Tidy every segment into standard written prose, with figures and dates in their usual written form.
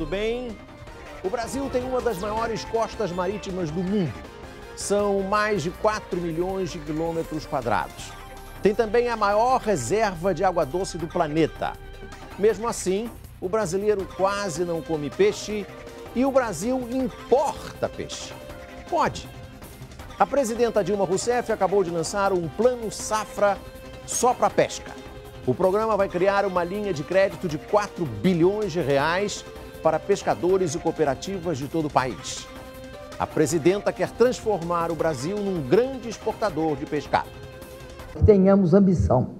tudo bem? O Brasil tem uma das maiores costas marítimas do mundo. São mais de 4 milhões de quilômetros quadrados. Tem também a maior reserva de água doce do planeta. Mesmo assim, o brasileiro quase não come peixe e o Brasil importa peixe. Pode. A presidenta Dilma Rousseff acabou de lançar um plano safra só para pesca. O programa vai criar uma linha de crédito de 4 bilhões de reais para pescadores e cooperativas de todo o país. A presidenta quer transformar o Brasil num grande exportador de pescado. Tenhamos ambição.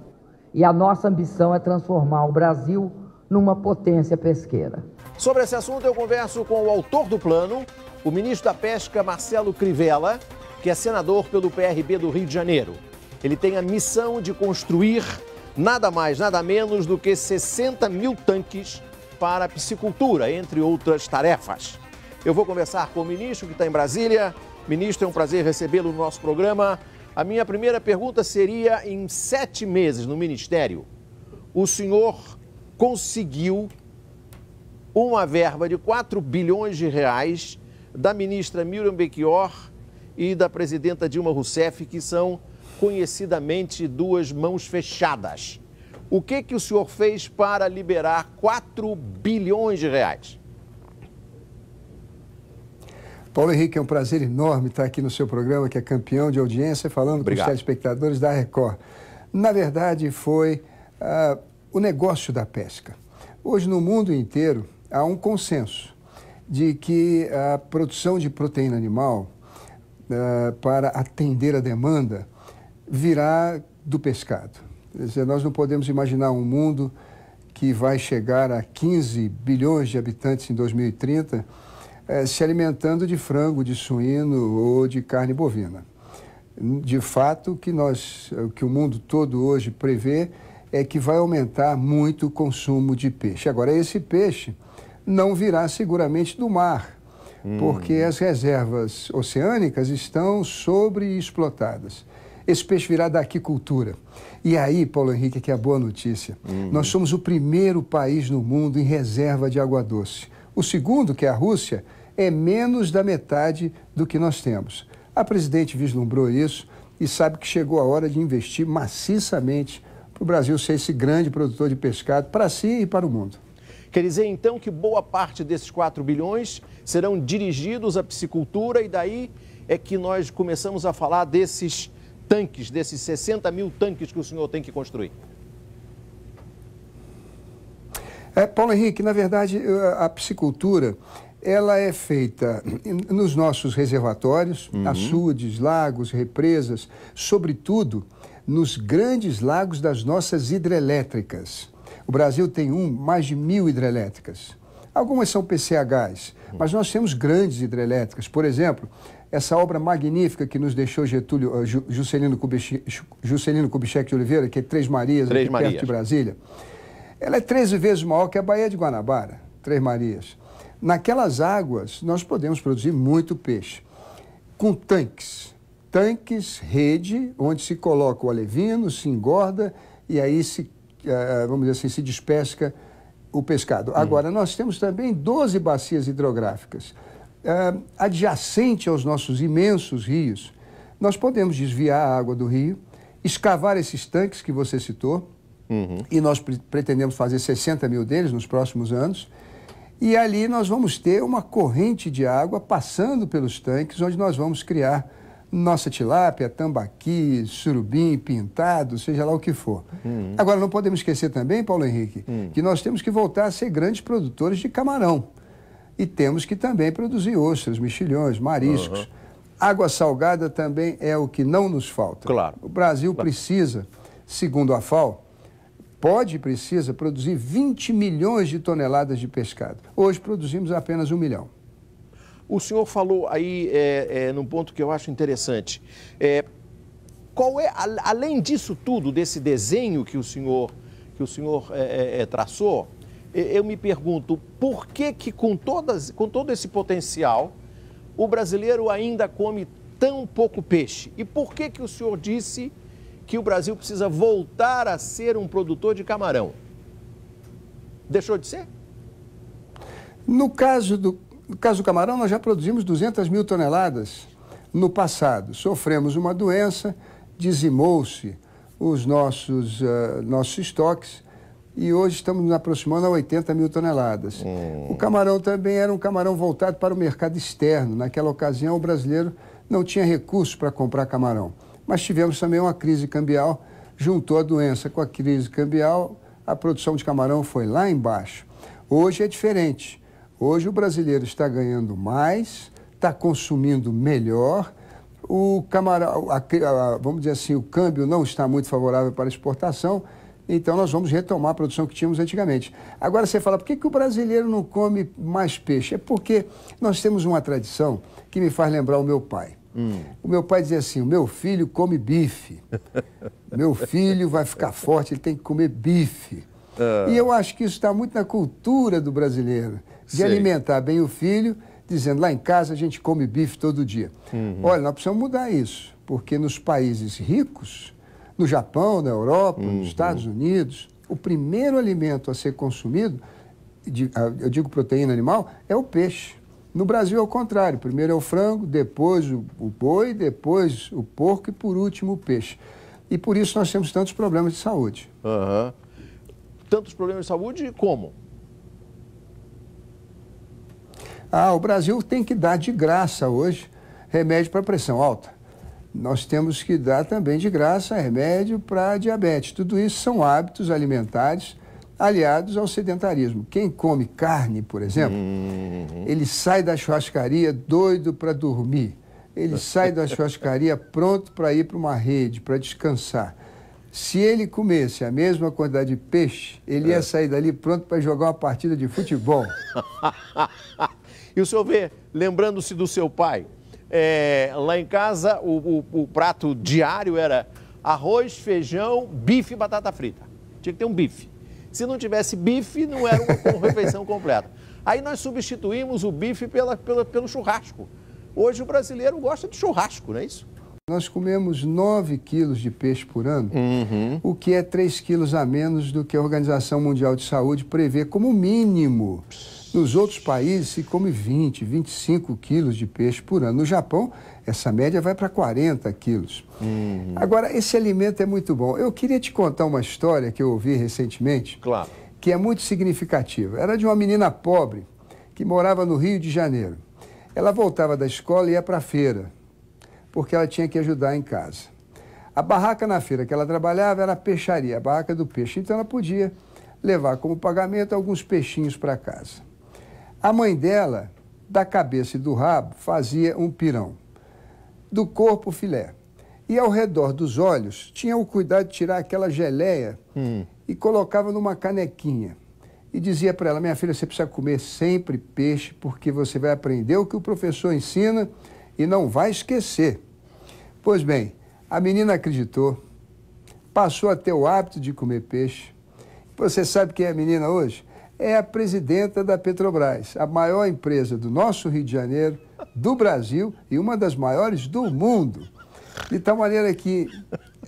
E a nossa ambição é transformar o Brasil numa potência pesqueira. Sobre esse assunto, eu converso com o autor do plano, o ministro da Pesca, Marcelo Crivella, que é senador pelo PRB do Rio de Janeiro. Ele tem a missão de construir nada mais, nada menos do que 60 mil tanques para a piscicultura, entre outras tarefas. Eu vou conversar com o ministro que está em Brasília. Ministro, é um prazer recebê-lo no nosso programa. A minha primeira pergunta seria, em 7 meses no Ministério, o senhor conseguiu uma verba de 4 bilhões de reais da ministra Miriam Belchior e da presidenta Dilma Rousseff, que são conhecidamente duas mãos fechadas. O que o senhor fez para liberar 4 bilhões de reais? Paulo Henrique, é um prazer enorme estar aqui no seu programa, que é campeão de audiência, falando com os telespectadores da Record. Na verdade, foi o negócio da pesca. Hoje, no mundo inteiro, há um consenso de que a produção de proteína animal, para atender a demanda, virá do pescado. Quer dizer, nós não podemos imaginar um mundo que vai chegar a 15 bilhões de habitantes em 2030 se alimentando de frango, de suíno ou de carne bovina. De fato, o que o mundo todo hoje prevê é que vai aumentar muito o consumo de peixe. Agora, esse peixe não virá seguramente do mar, porque as reservas oceânicas estão sobreexplotadas. Esse peixe virá da aquicultura. E aí, Paulo Henrique, que é a boa notícia. Nós somos o primeiro país no mundo em reserva de água doce. O segundo, que é a Rússia, é menos da metade do que nós temos. A presidente vislumbrou isso e sabe que chegou a hora de investir maciçamente para o Brasil ser esse grande produtor de pescado para si e para o mundo. Quer dizer, então, que boa parte desses 4 bilhões serão dirigidos à piscicultura e daí é que nós começamos a falar desses tanques, desses 60 mil tanques que o senhor tem que construir. Paulo Henrique, na verdade, a piscicultura, ela é feita nos nossos reservatórios, açudes, lagos, represas, sobretudo nos grandes lagos das nossas hidrelétricas. O Brasil tem mais de 1.000 hidrelétricas. Algumas são PCHs, mas nós temos grandes hidrelétricas. Por exemplo, essa obra magnífica que nos deixou Juscelino Kubitschek de Oliveira, que é Três Marias, aqui perto de Brasília. Ela é 13 vezes maior que a Baía de Guanabara, Três Marias. Naquelas águas, nós podemos produzir muito peixe. Com tanques, rede, onde se coloca o alevino, se engorda e aí vamos dizer assim, se despesca o pescado. Agora, nós temos também 12 bacias hidrográficas. Adjacente aos nossos imensos rios, nós podemos desviar a água do rio, escavar esses tanques que você citou, e nós pretendemos fazer 60 mil deles nos próximos anos, e ali nós vamos ter uma corrente de água passando pelos tanques, onde nós vamos criar nossa tilápia, tambaqui, surubim, pintado, seja lá o que for. Agora, não podemos esquecer também, Paulo Henrique, que nós temos que voltar a ser grandes produtores de camarão. E temos que também produzir ostras, mexilhões, mariscos. Água salgada também é o que não nos falta. Claro. O Brasil precisa, segundo a FAO, precisa produzir 20 milhões de toneladas de pescado. Hoje produzimos apenas 1 milhão. O senhor falou aí num ponto que eu acho interessante. Qual é, além disso tudo, desse desenho que o senhor traçou, eu me pergunto por que com todo esse potencial o brasileiro ainda come tão pouco peixe? E por que o senhor disse que o Brasil precisa voltar a ser um produtor de camarão? Deixou de ser? No caso do camarão, nós já produzimos 200 mil toneladas no passado. Sofremos uma doença, dizimou-se os nossos estoques e hoje estamos nos aproximando a 80 mil toneladas. O camarão também era um camarão voltado para o mercado externo. Naquela ocasião, o brasileiro não tinha recursos para comprar camarão. Mas tivemos também uma crise cambial, juntou a doença com a crise cambial, a produção de camarão foi lá embaixo. Hoje é diferente. Hoje o brasileiro está ganhando mais, está consumindo melhor. O camarão, vamos dizer assim, o câmbio não está muito favorável para a exportação, então nós vamos retomar a produção que tínhamos antigamente. Agora você fala, por que o brasileiro não come mais peixe? É porque nós temos uma tradição que me faz lembrar o meu pai. O meu pai dizia assim, o meu filho come bife. Meu filho vai ficar forte, ele tem que comer bife. E eu acho que isso está muito na cultura do brasileiro, de alimentar bem o filho, dizendo, lá em casa a gente come bife todo dia. Olha, nós precisamos mudar isso, porque nos países ricos, no Japão, na Europa, nos Estados Unidos, o primeiro alimento a ser consumido, eu digo proteína animal, é o peixe. No Brasil é o contrário, primeiro é o frango, depois o boi, depois o porco e por último o peixe. E por isso nós temos tantos problemas de saúde. Tantos problemas de saúde como? O Brasil tem que dar de graça hoje remédio para pressão alta. Nós temos que dar também de graça remédio para diabetes. Tudo isso são hábitos alimentares aliados ao sedentarismo. Quem come carne, por exemplo, ele sai da churrascaria doido para dormir. Ele sai da churrascaria pronto para ir para uma rede, para descansar. Se ele comesse a mesma quantidade de peixe, ele ia sair dali pronto para jogar uma partida de futebol. E o senhor vê, lembrando-se do seu pai, lá em casa o prato diário era arroz, feijão, bife e batata frita. Tinha que ter um bife. Se não tivesse bife, não era uma refeição completa. Aí nós substituímos o bife pelo churrasco. Hoje o brasileiro gosta de churrasco, não é isso? Nós comemos 9 quilos de peixe por ano, o que é 3 quilos a menos do que a Organização Mundial de Saúde prevê como mínimo. Nos outros países se come 20, 25 quilos de peixe por ano. No Japão, essa média vai para 40 quilos. Agora, esse alimento é muito bom. Eu queria te contar uma história que eu ouvi recentemente, que é muito significativa. Era de uma menina pobre que morava no Rio de Janeiro. Ela voltava da escola e ia para a feira, porque ela tinha que ajudar em casa. A barraca na feira que ela trabalhava era a peixaria, a barraca do peixe. Então ela podia levar como pagamento alguns peixinhos para casa. A mãe dela, da cabeça e do rabo, fazia um pirão. Do corpo, filé. E ao redor dos olhos, tinha o cuidado de tirar aquela geleia e colocava numa canequinha. E dizia para ela, minha filha, você precisa comer sempre peixe, porque você vai aprender o que o professor ensina e não vai esquecer. Pois bem, a menina acreditou, passou a ter o hábito de comer peixe. Você sabe quem é a menina hoje? É a presidenta da Petrobras, a maior empresa do nosso Rio de Janeiro, do Brasil e uma das maiores do mundo. De tal maneira que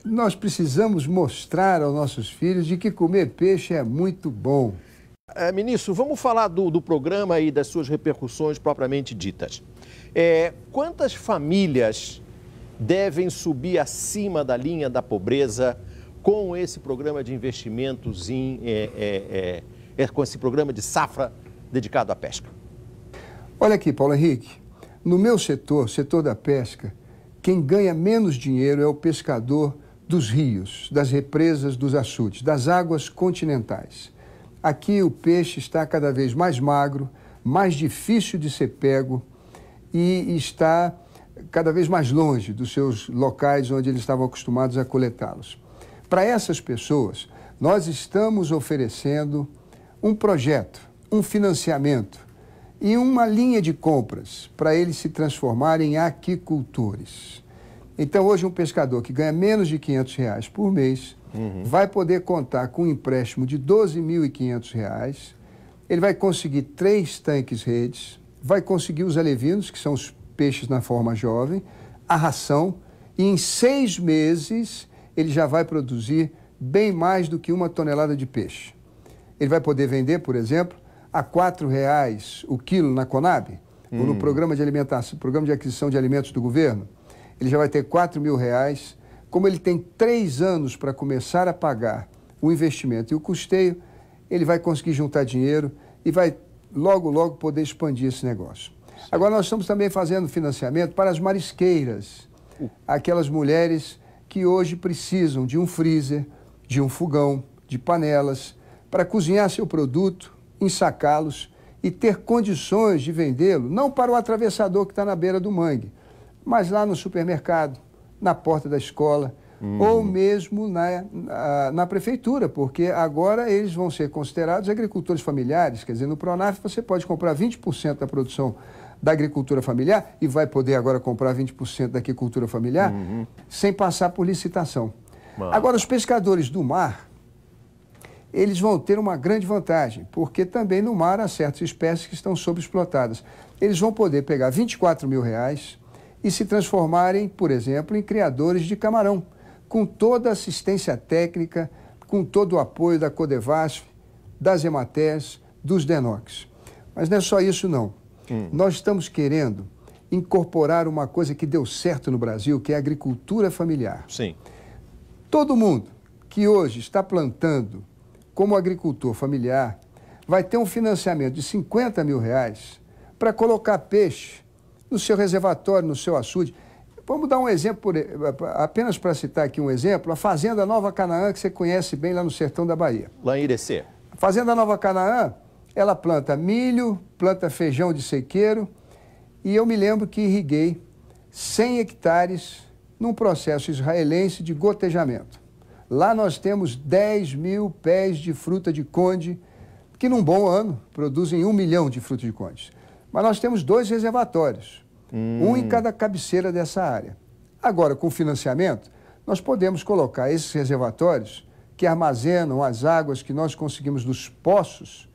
nós precisamos mostrar aos nossos filhos de que comer peixe é muito bom. Ministro, vamos falar do programa e das suas repercussões propriamente ditas. Quantas famílias devem subir acima da linha da pobreza com esse programa de investimentos com esse programa de safra dedicado à pesca? Olha aqui, Paulo Henrique, no meu setor da pesca, quem ganha menos dinheiro é o pescador dos rios, das represas, dos açudes, das águas continentais. Aqui o peixe está cada vez mais magro, mais difícil de ser pego e está cada vez mais longe dos seus locais onde eles estavam acostumados a coletá-los. Para essas pessoas, nós estamos oferecendo um projeto, um financiamento e uma linha de compras para eles se transformarem em aquicultores. Então, hoje, um pescador que ganha menos de R$500 por mês vai poder contar com um empréstimo de R$12.500, ele vai conseguir 3 tanques-redes, vai conseguir os alevinos, que são os peixes na forma jovem, a ração, e em 6 meses ele já vai produzir bem mais do que 1 tonelada de peixe. Ele vai poder vender, por exemplo, a R$ 4,00 o quilo na Conab, ou no programa de alimentação, programa de aquisição de alimentos do governo, ele já vai ter R$ 4.000. Como ele tem 3 anos para começar a pagar o investimento e o custeio, ele vai conseguir juntar dinheiro e vai logo, logo poder expandir esse negócio. Agora, nós estamos também fazendo financiamento para as marisqueiras, aquelas mulheres que hoje precisam de um freezer, de um fogão, de panelas, para cozinhar seu produto, ensacá-los e ter condições de vendê-lo, não para o atravessador que está na beira do mangue, mas lá no supermercado, na porta da escola, ou mesmo na prefeitura, porque agora eles vão ser considerados agricultores familiares. Quer dizer, no Pronaf você pode comprar 20% da produção da agricultura familiar e vai poder agora comprar 20% da agricultura familiar sem passar por licitação. Agora, os pescadores do mar, eles vão ter uma grande vantagem, porque também no mar há certas espécies que estão sobreexplotadas. Eles vão poder pegar R$ 24.000 e se transformarem, por exemplo, em criadores de camarão, com toda a assistência técnica, com todo o apoio da Codevasf, das Ematés, dos Denox. Mas não é só isso, não. Nós estamos querendo incorporar uma coisa que deu certo no Brasil, que é a agricultura familiar. Sim. Todo mundo que hoje está plantando como agricultor familiar vai ter um financiamento de R$ 50.000 para colocar peixe no seu reservatório, no seu açude. Vamos dar um exemplo, apenas para citar aqui um exemplo, a Fazenda Nova Canaã, que você conhece bem lá no sertão da Bahia. Lá em Irecê. A Fazenda Nova Canaã, ela planta milho, planta feijão de sequeiro, e eu me lembro que irriguei 100 hectares num processo israelense de gotejamento. Lá nós temos 10.000 pés de fruta de conde, que num bom ano produzem 1 milhão de frutas de conde. Mas nós temos 2 reservatórios, um em cada cabeceira dessa área. Agora, com financiamento, nós podemos colocar esses reservatórios que armazenam as águas que nós conseguimos dos poços,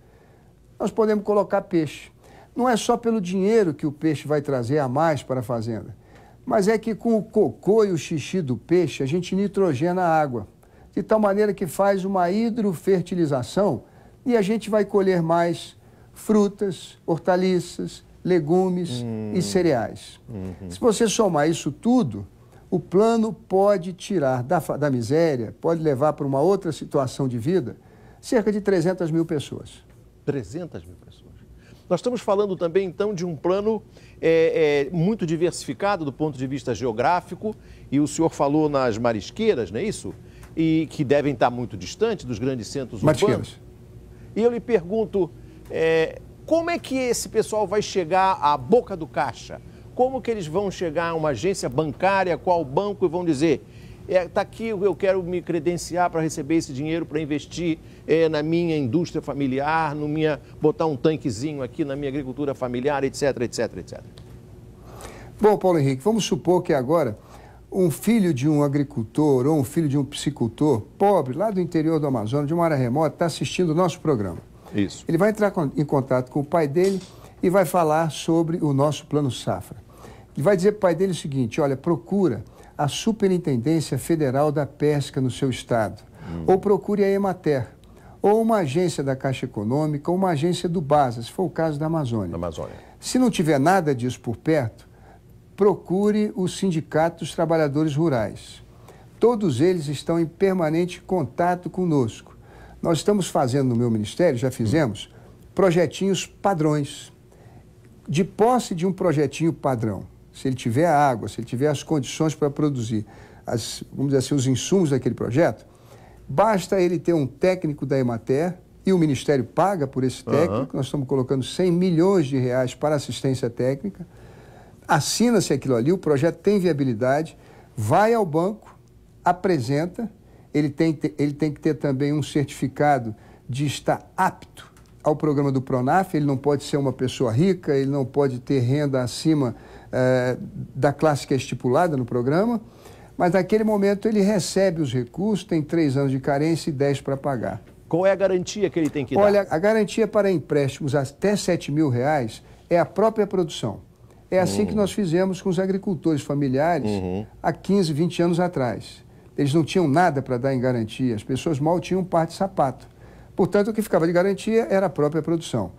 nós podemos colocar peixe. Não é só pelo dinheiro que o peixe vai trazer a mais para a fazenda, mas é que com o cocô e o xixi do peixe, a gente nitrogena a água, de tal maneira que faz uma hidrofertilização e a gente vai colher mais frutas, hortaliças, legumes e cereais. Se você somar isso tudo, o plano pode tirar da miséria, pode levar para uma outra situação de vida, cerca de 300.000 pessoas. 300.000 pessoas. Nós estamos falando também, então, de um plano muito diversificado do ponto de vista geográfico, e o senhor falou nas marisqueiras, não é isso? E que devem estar muito distantes dos grandes centros urbanos. E eu lhe pergunto, como é que esse pessoal vai chegar à boca do caixa? Como que eles vão chegar a uma agência bancária, qual banco, e vão dizer, está aqui, eu quero me credenciar para receber esse dinheiro para investir na minha indústria familiar, botar um tanquezinho aqui na minha agricultura familiar, etc, etc, etc. Bom, Paulo Henrique, vamos supor que agora um filho de um agricultor ou um filho de um piscicultor pobre, lá do interior do Amazonas, de uma área remota, está assistindo o nosso programa. Isso. Ele vai entrar em contato com o pai dele e vai falar sobre o nosso Plano Safra. Ele vai dizer para o pai dele o seguinte, olha, procura a Superintendência Federal da Pesca no seu estado, ou procure a Emater, ou uma agência da Caixa Econômica, ou uma agência do BASA, se for o caso da Amazônia. Se não tiver nada disso por perto, procure o Sindicato dos Trabalhadores Rurais. Todos eles estão em permanente contato conosco. Nós estamos fazendo no meu ministério, já fizemos, projetinhos padrões. De posse de um projetinho padrão, se ele tiver a água, se ele tiver as condições para produzir, vamos dizer assim, os insumos daquele projeto, basta ele ter um técnico da Emater, e o Ministério paga por esse técnico, nós estamos colocando 100 milhões de reais para assistência técnica, assina-se aquilo ali, o projeto tem viabilidade, vai ao banco, apresenta, ele tem que ter também um certificado de estar apto ao programa do Pronaf, ele não pode ser uma pessoa rica, ele não pode ter renda acima da classe que é estipulada no programa, mas naquele momento ele recebe os recursos, tem 3 anos de carência e 10 para pagar. Qual é a garantia que ele tem que dar? Olha, a garantia para empréstimos até R$ 7.000 é a própria produção. É assim que nós fizemos com os agricultores familiares há 15, 20 anos atrás. Eles não tinham nada para dar em garantia, as pessoas mal tinham um par de sapato. Portanto, o que ficava de garantia era a própria produção.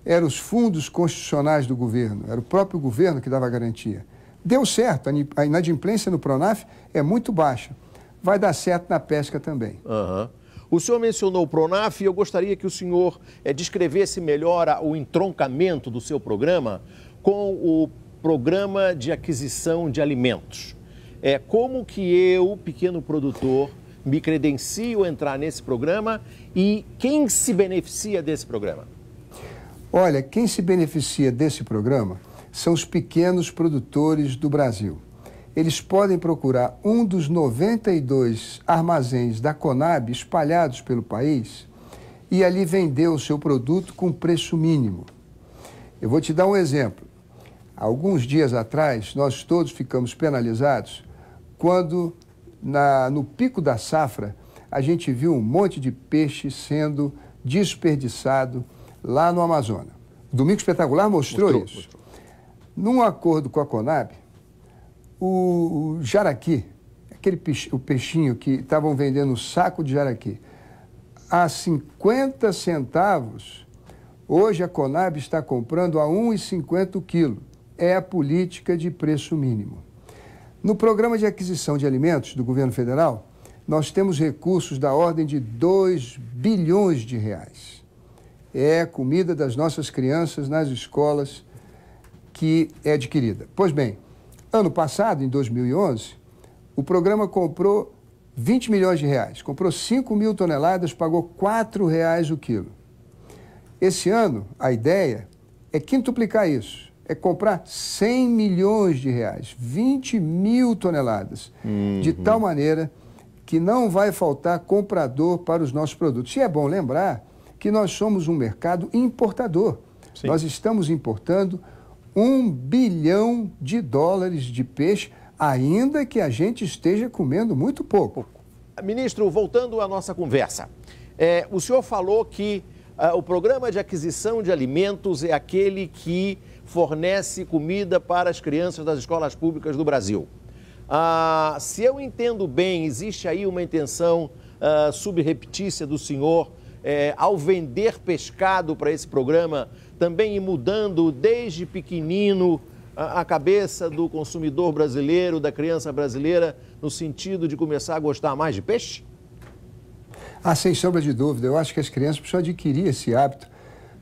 eram os fundos constitucionais do governo, era o próprio governo que dava a garantia. Deu certo, a inadimplência no Pronaf é muito baixa. Vai dar certo na pesca também. Uhum. O senhor mencionou o Pronaf e eu gostaria que o senhor descrevesse melhor o entroncamento do seu programa com o Programa de Aquisição de Alimentos. Como que eu, pequeno produtor, me credencio a entrar nesse programa e quem se beneficia desse programa? Olha, quem se beneficia desse programa são os pequenos produtores do Brasil. Eles podem procurar um dos 92 armazéns da Conab espalhados pelo país e ali vender o seu produto com preço mínimo. Eu vou te dar um exemplo. Alguns dias atrás, nós todos ficamos penalizados quando, no pico da safra, a gente viu um monte de peixe sendo desperdiçado lá no Amazonas. O Domingo Espetacular mostrou isso. Num acordo com a Conab, o jaraqui, o peixinho que estavam vendendo saco de jaraqui, a 50 centavos, hoje a Conab está comprando a R$ 1,50 o quilo. É a política de preço mínimo. No Programa de Aquisição de Alimentos do Governo Federal, nós temos recursos da ordem de 2 bilhões de reais. É a comida das nossas crianças nas escolas que é adquirida. Pois bem, ano passado, em 2011, o programa comprou 20 milhões de reais, comprou 5 mil toneladas, pagou R$ 4,00 o quilo. Esse ano, a ideia é quintuplicar isso, é comprar 100 milhões de reais, 20 mil toneladas, de tal maneira que não vai faltar comprador para os nossos produtos. E é bom lembrar que nós somos um mercado importador. Sim. Nós estamos importando $1 bilhão de peixe, ainda que a gente esteja comendo muito pouco. Ministro, voltando à nossa conversa, o senhor falou que o Programa de Aquisição de Alimentos é aquele que fornece comida para as crianças das escolas públicas do Brasil. Se eu entendo bem, existe aí uma intenção subreptícia do senhor ao vender pescado para esse programa, também ir mudando desde pequenino a cabeça do consumidor brasileiro, da criança brasileira, no sentido de começar a gostar mais de peixe? Sem sombra de dúvida. Eu acho que as crianças precisam adquirir esse hábito,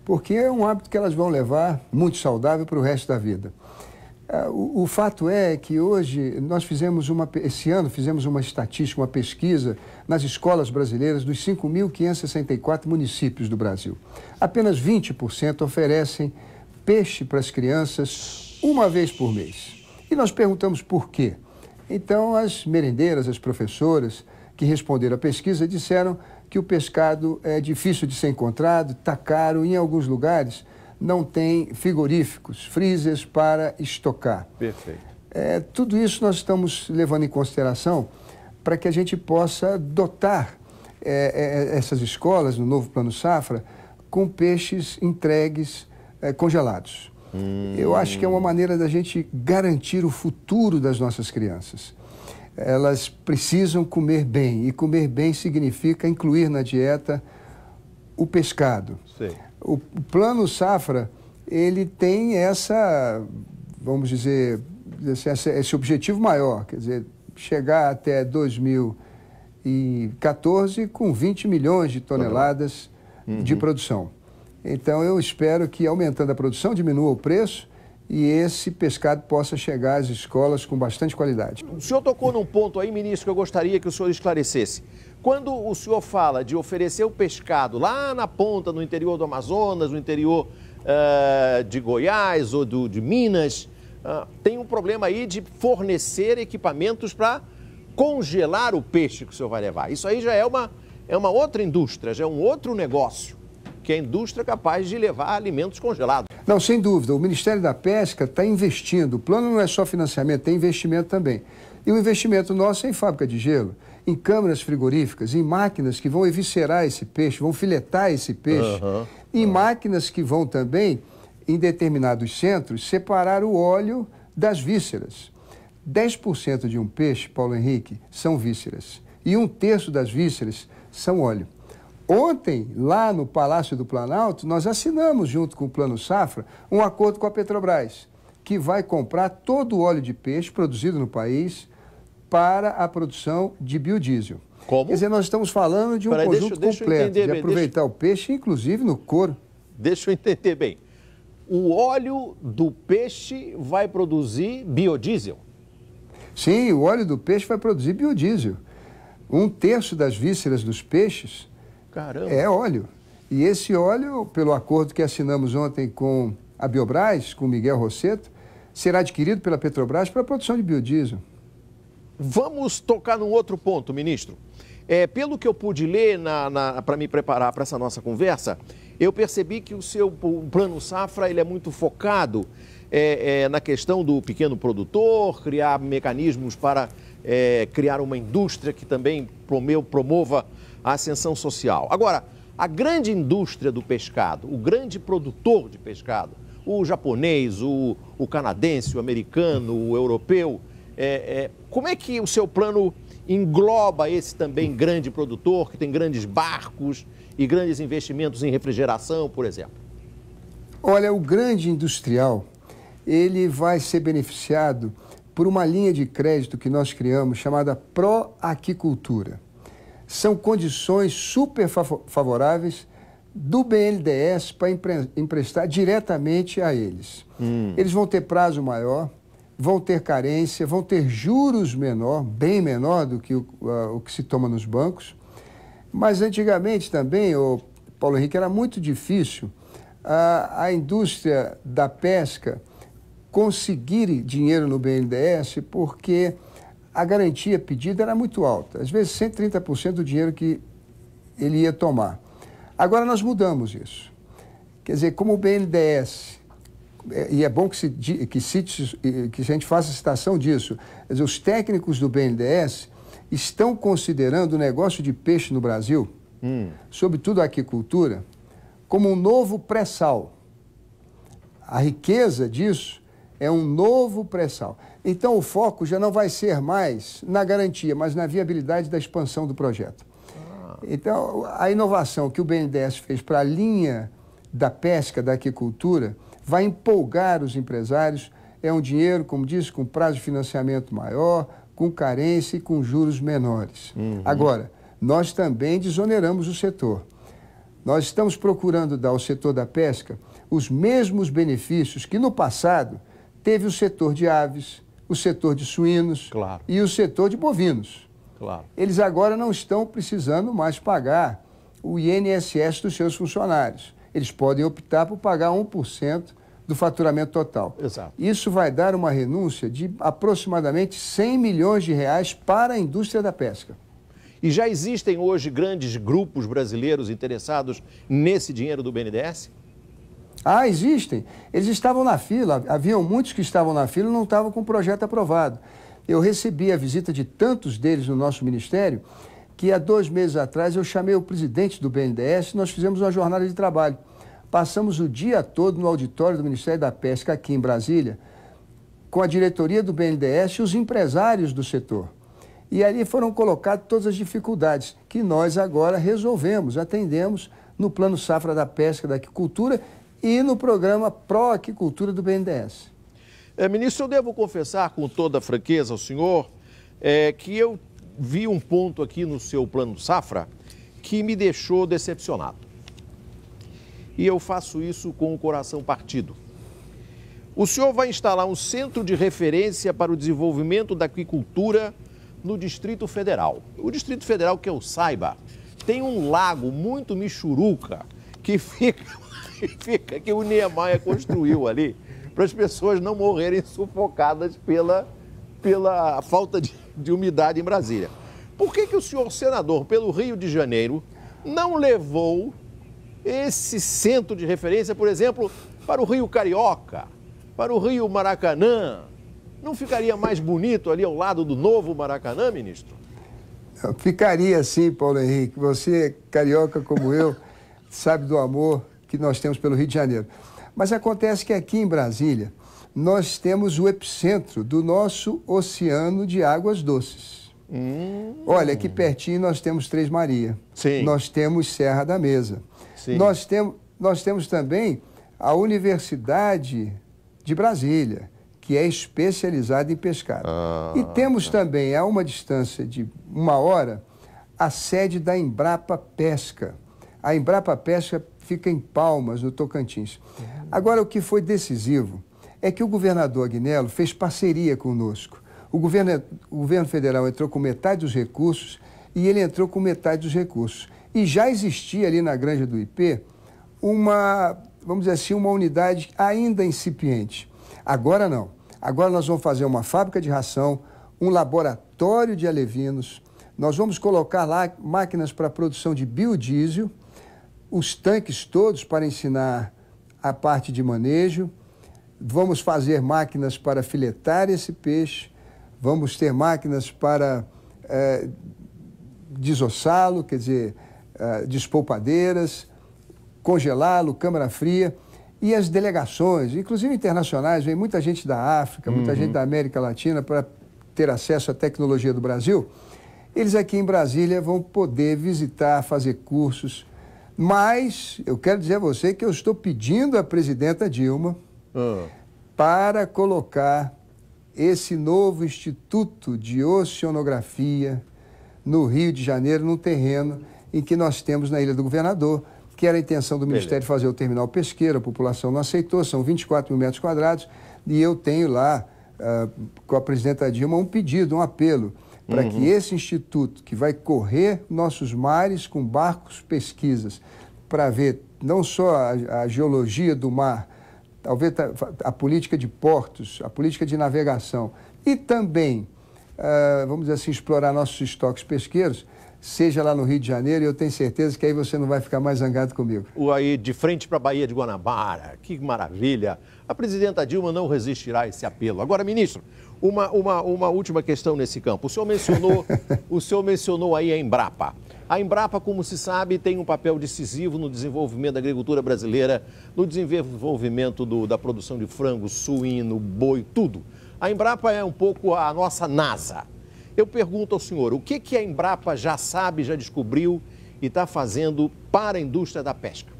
porque é um hábito que elas vão levar muito saudável para o resto da vida. O fato é que hoje esse ano fizemos uma estatística, uma pesquisa nas escolas brasileiras dos 5.564 municípios do Brasil. Apenas 20% oferecem peixe para as crianças uma vez por mês. E nós perguntamos por quê. Então, as merendeiras, as professoras que responderam à pesquisa disseram que o pescado é difícil de ser encontrado, está caro, em alguns lugares não tem frigoríficos, freezers para estocar. Perfeito. Tudo isso nós estamos levando em consideração para que a gente possa dotar essas escolas, no novo Plano Safra, com peixes entregues congelados. Eu acho que é uma maneira da gente garantir o futuro das nossas crianças. Elas precisam comer bem, e comer bem significa incluir na dieta o pescado. Sim. O Plano Safra, ele tem vamos dizer, esse objetivo maior, quer dizer, chegar até 2014 com 20 milhões de toneladas de produção. Então, eu espero que, aumentando a produção, diminua o preço e esse pescado possa chegar às escolas com bastante qualidade. O senhor tocou num ponto aí, ministro, que eu gostaria que o senhor esclarecesse. Quando o senhor fala de oferecer o pescado lá na ponta, no interior do Amazonas, no interior de Goiás ou de Minas, tem um problema aí de fornecer equipamentos para congelar o peixe que o senhor vai levar. Isso aí já é uma outra indústria, já é um outro negócio, que é a indústria capaz de levar alimentos congelados. Não, sem dúvida. O Ministério da Pesca está investindo. O plano não é só financiamento, tem investimento também. E o investimento nosso é em fábrica de gelo, em câmaras frigoríficas, em máquinas que vão eviscerar esse peixe, vão filetar esse peixe, em máquinas que vão também, em determinados centros, separar o óleo das vísceras. 10% de um peixe, Paulo Henrique, são vísceras. E 1/3 das vísceras são óleo. Ontem, lá no Palácio do Planalto, nós assinamos, junto com o Plano Safra, um acordo com a Petrobras, que vai comprar todo o óleo de peixe produzido no país para a produção de biodiesel. Como? Quer dizer, nós estamos falando de um conjunto completo, de aproveitar o peixe, inclusive no couro. Deixa eu entender bem. O óleo do peixe vai produzir biodiesel? Sim, o óleo do peixe vai produzir biodiesel. 1/3 das vísceras dos peixes Caramba. é óleo. E esse óleo, pelo acordo que assinamos ontem com a Biobras, com o Miguel Rosseto, será adquirido pela Petrobras para a produção de biodiesel. Vamos tocar num outro ponto, ministro. Pelo que eu pude ler para me preparar para essa nossa conversa, eu percebi que o Plano Safra ele é muito focado na questão do pequeno produtor, criar mecanismos para criar uma indústria que também promova a ascensão social. Agora, a grande indústria do pescado, o grande produtor de pescado, o japonês, o canadense, o americano, o europeu, como é que o seu plano engloba esse também grande produtor, que tem grandes barcos e grandes investimentos em refrigeração, por exemplo? Olha, o grande industrial, ele vai ser beneficiado por uma linha de crédito que nós criamos chamada Proaquicultura. São condições super favoráveis do BNDES para emprestar diretamente a eles. Eles vão ter prazo maior, vão ter carência, vão ter juros menor, bem menor do que o que se toma nos bancos. Mas antigamente também, Paulo Henrique, era muito difícil a indústria da pesca conseguir dinheiro no BNDES porque a garantia pedida era muito alta, às vezes 130% do dinheiro que ele ia tomar. Agora nós mudamos isso. Quer dizer, como o BNDES, e é bom que a gente faça citação disso, quer dizer, os técnicos do BNDES estão considerando o negócio de peixe no Brasil, sobretudo a aquicultura, como um novo pré-sal. A riqueza disso é um novo pré-sal. Então o foco já não vai ser mais na garantia, mas na viabilidade da expansão do projeto. Então a inovação que o BNDES fez para a linha da pesca, da aquicultura, vai empolgar os empresários. É um dinheiro, como disse, com prazo de financiamento maior, com carência e com juros menores. Agora, nós também desoneramos o setor. Nós estamos procurando dar ao setor da pesca os mesmos benefícios que no passado teve o setor de aves, o setor de suínos e o setor de bovinos. Eles agora não estão precisando mais pagar o INSS dos seus funcionários. Eles podem optar por pagar 1% do faturamento total. Exato. Isso vai dar uma renúncia de aproximadamente 100 milhões de reais para a indústria da pesca. E já existem hoje grandes grupos brasileiros interessados nesse dinheiro do BNDES? Ah, existem. Eles estavam na fila, haviam muitos que estavam na fila e não estavam com o projeto aprovado. Eu recebi a visita de tantos deles no nosso ministério que há 2 meses atrás eu chamei o presidente do BNDES e nós fizemos uma jornada de trabalho. Passamos o dia todo no auditório do Ministério da Pesca aqui em Brasília com a diretoria do BNDES e os empresários do setor. E ali foram colocadas todas as dificuldades que nós agora resolvemos, atendemos no Plano Safra da Pesca, da Aquicultura e no programa Proaquicultura do BNDES. Ministro, eu devo confessar com toda franqueza ao senhor que eu vi um ponto aqui no seu Plano Safra que me deixou decepcionado. E eu faço isso com o coração partido. O senhor vai instalar um centro de referência para o desenvolvimento da aquicultura no Distrito Federal. O Distrito Federal, que eu saiba, tem um lago muito michuruca que que o Niemeyer construiu ali para as pessoas não morrerem sufocadas pela falta de umidade em Brasília. Por que o senhor senador, pelo Rio de Janeiro, não levou esse centro de referência, por exemplo, para o Rio Carioca, para o Rio Maracanã? Não ficaria mais bonito ali ao lado do novo Maracanã, ministro? Ficaria sim, Paulo Henrique. Você, carioca como eu, sabe do amor que nós temos pelo Rio de Janeiro. Mas acontece que aqui em Brasília, nós temos o epicentro do nosso oceano de águas doces. Olha, aqui pertinho nós temos Três Maria. Sim. Nós temos Serra da Mesa. Sim. Nós temos também a Universidade de Brasília, que é especializada em pescado. E temos também, a uma distância de 1 hora, a sede da Embrapa Pesca. A Embrapa Pesca fica em Palmas, no Tocantins. Agora, o que foi decisivo é que o governador Agnello fez parceria conosco. O governo federal entrou com metade dos recursos e ele entrou com metade dos recursos. E já existia ali na Granja do IP uma, vamos dizer assim, uma unidade ainda incipiente. Agora não. Agora nós vamos fazer uma fábrica de ração, um laboratório de alevinos, nós vamos colocar lá máquinas para produção de biodiesel, os tanques todos para ensinar a parte de manejo, vamos fazer máquinas para filetar esse peixe, vamos ter máquinas para desossá-lo, quer dizer, despolpadeiras, congelá-lo, câmara fria. E as delegações, inclusive internacionais, vem muita gente da África, muita gente da América Latina para ter acesso à tecnologia do Brasil. Eles aqui em Brasília vão poder visitar, fazer cursos. Mas eu quero dizer a você que eu estou pedindo à presidenta Dilma para colocar esse novo Instituto de Oceanografia no Rio de Janeiro, num terreno em que nós temos na Ilha do Governador, que era a intenção do Ministério fazer o terminal pesqueiro, a população não aceitou, são 24 mil metros quadrados, e eu tenho lá, com a presidenta Dilma, um pedido, um apelo, para que esse instituto, que vai correr nossos mares com barcos pesquisas, para ver não só a geologia do mar, talvez a política de portos, a política de navegação, e também, vamos dizer assim, explorar nossos estoques pesqueiros, seja lá no Rio de Janeiro, e eu tenho certeza que aí você não vai ficar mais zangado comigo. Aí de frente para a Baía de Guanabara, que maravilha. A presidenta Dilma não resistirá a esse apelo. Agora, ministro, uma última questão nesse campo. O senhor mencionou aí a Embrapa. A Embrapa, como se sabe, tem um papel decisivo no desenvolvimento da agricultura brasileira, no desenvolvimento da produção de frango, suíno, boi, tudo. A Embrapa é um pouco a nossa NASA. Eu pergunto ao senhor, o que a Embrapa já sabe, já descobriu e está fazendo para a indústria da pesca?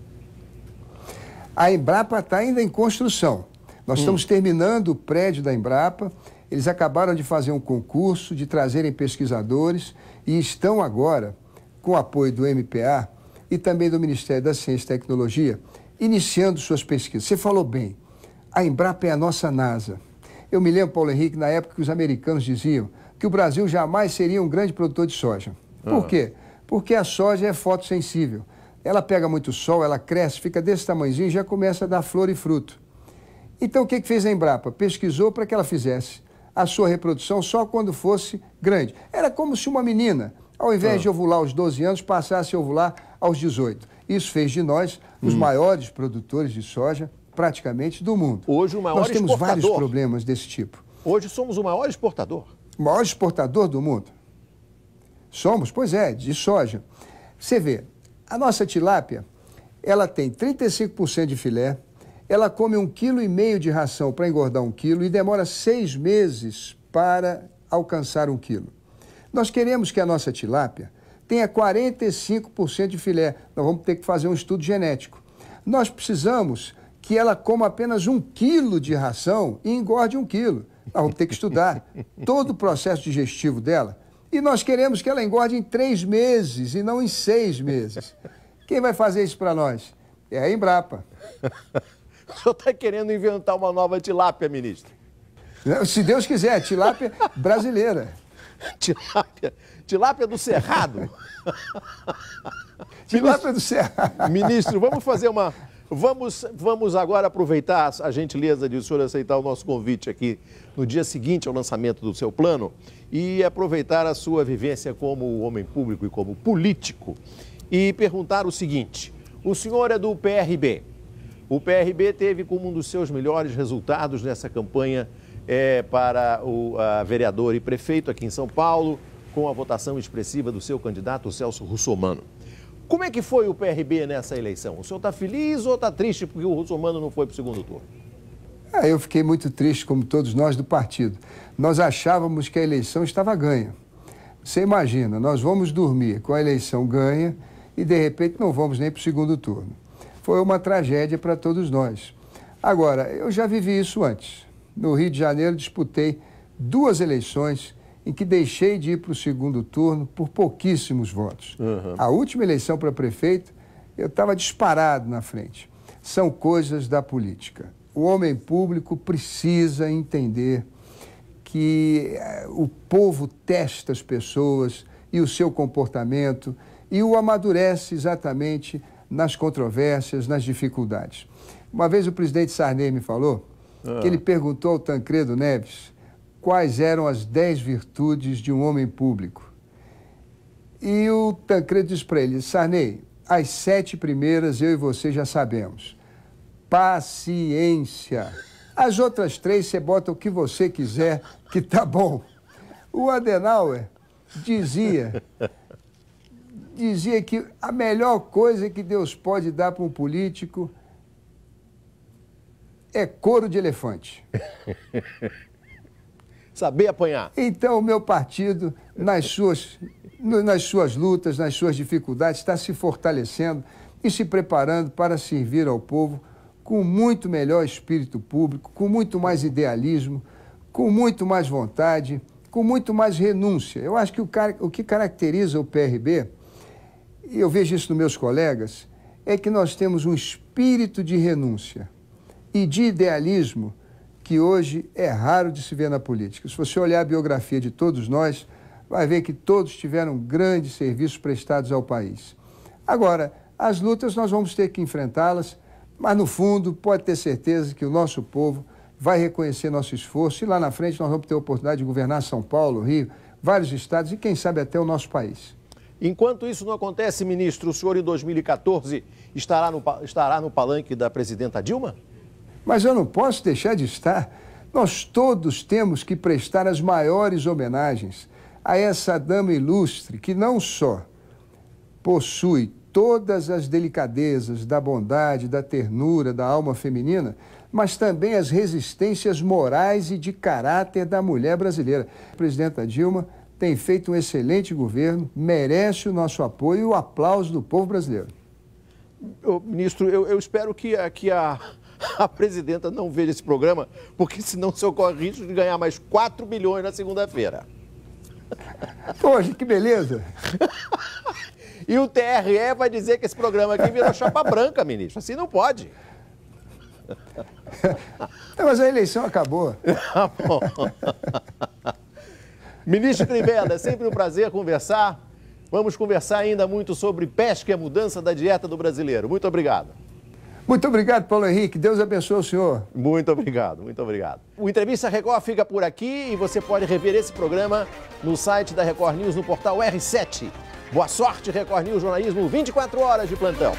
A Embrapa está ainda em construção. Nós estamos terminando o prédio da Embrapa. Eles acabaram de fazer um concurso, de trazerem pesquisadores e estão agora, com o apoio do MPA e também do Ministério da Ciência e Tecnologia, iniciando suas pesquisas. Você falou bem, a Embrapa é a nossa NASA. Eu me lembro, Paulo Henrique, na época que os americanos diziam que o Brasil jamais seria um grande produtor de soja. Por quê? Porque a soja é fotossensível. Ela pega muito sol, ela cresce, fica desse tamanhozinho e já começa a dar flor e fruto. Então, o que fez a Embrapa? Pesquisou para que ela fizesse a sua reprodução só quando fosse grande. Era como se uma menina, ao invés de ovular aos 12 anos, passasse a ovular aos 18. Isso fez de nós os maiores produtores de soja, praticamente, do mundo. Hoje, o maior exportador. Nós temos vários problemas desse tipo. Hoje somos o maior exportador. O maior exportador do mundo. Somos, pois é, de soja. Você vê, a nossa tilápia, ela tem 35% de filé, ela come 1,5 kg de ração para engordar 1 kg e demora 6 meses para alcançar 1 kg. Nós queremos que a nossa tilápia tenha 45% de filé. Nós vamos ter que fazer um estudo genético. Nós precisamos que ela coma apenas 1 kg de ração e engorde 1 kg. Nós vamos ter que estudar todo o processo digestivo dela. E nós queremos que ela engorde em 3 meses e não em 6 meses. Quem vai fazer isso para nós? É a Embrapa. O senhor está querendo inventar uma tilápia, ministro? Se Deus quiser, tilápia brasileira. Tilápia do Cerrado. Tilápia do Cerrado. Ministro, vamos fazer uma... Vamos agora aproveitar a gentileza de o senhor aceitar o nosso convite aqui no dia seguinte ao lançamento do seu plano e aproveitar a sua vivência como homem público e como político e perguntar o seguinte: o senhor é do PRB. O PRB teve como um dos seus melhores resultados nessa campanha para o vereador e prefeito aqui em São Paulo, com a votação expressiva do seu candidato, Celso Russomano. Como é que foi o PRB nessa eleição? O senhor está feliz ou está triste porque o Russomano não foi para o segundo turno? Eu fiquei muito triste, como todos nós do partido. Nós achávamos que a eleição estava ganha. Você imagina, nós vamos dormir com a eleição ganha e, de repente, não vamos nem para o segundo turno. Foi uma tragédia para todos nós. Agora, eu já vivi isso antes. No Rio de Janeiro, disputei 2 eleições em que deixei de ir para o segundo turno por pouquíssimos votos. A última eleição para prefeito, eu estava disparado na frente. São coisas da política. O homem público precisa entender que o povo testa as pessoas e o seu comportamento e o amadurece exatamente nas controvérsias, nas dificuldades. Uma vez o presidente Sarney me falou que ele perguntou ao Tancredo Neves quais eram as 10 virtudes de um homem público. E o Tancredo disse para ele: Sarney, as 7 primeiras eu e você já sabemos. Paciência. As outras 3 você bota o que você quiser, que tá bom. O Adenauer dizia que a melhor coisa que Deus pode dar para um político é couro de elefante. Saber apanhar. Então, o meu partido, nas suas lutas, nas suas dificuldades, está se fortalecendo e se preparando para servir ao povo com muito melhor espírito público, com muito mais idealismo, com muito mais vontade, com muito mais renúncia. Eu acho que o que caracteriza o PRB, e eu vejo isso nos meus colegas, é que nós temos um espírito de renúncia e de idealismo que hoje é raro de se ver na política. Se você olhar a biografia de todos nós, vai ver que todos tiveram grandes serviços prestados ao país. Agora, as lutas nós vamos ter que enfrentá-las, mas no fundo pode ter certeza que o nosso povo vai reconhecer nosso esforço e lá na frente nós vamos ter a oportunidade de governar São Paulo, Rio, vários estados e quem sabe até o nosso país. Enquanto isso não acontece, ministro, o senhor em 2014 estará no palanque da presidenta Dilma? Mas eu não posso deixar de estar. Nós todos temos que prestar as maiores homenagens a essa dama ilustre que não só possui todas as delicadezas da bondade, da ternura, da alma feminina, mas também as resistências morais e de caráter da mulher brasileira. A presidenta Dilma tem feito um excelente governo, merece o nosso apoio e o aplauso do povo brasileiro. Ministro, eu espero que a presidenta não veja esse programa, porque senão se ocorre risco de ganhar mais 4 bilhões na segunda-feira. Poxa, que beleza! E o TRE vai dizer que esse programa aqui virou chapa branca, ministro. Assim não pode. Mas a eleição acabou. Tá bom. Ministro Crivella, é sempre um prazer conversar. Vamos conversar ainda muito sobre pesca e a mudança da dieta do brasileiro. Muito obrigado. Muito obrigado, Paulo Henrique. Deus abençoe o senhor. Muito obrigado, muito obrigado. O Entrevista Record fica por aqui e você pode rever esse programa no site da Record News, no portal R7. Boa sorte, Record News Jornalismo, 24 horas de plantão.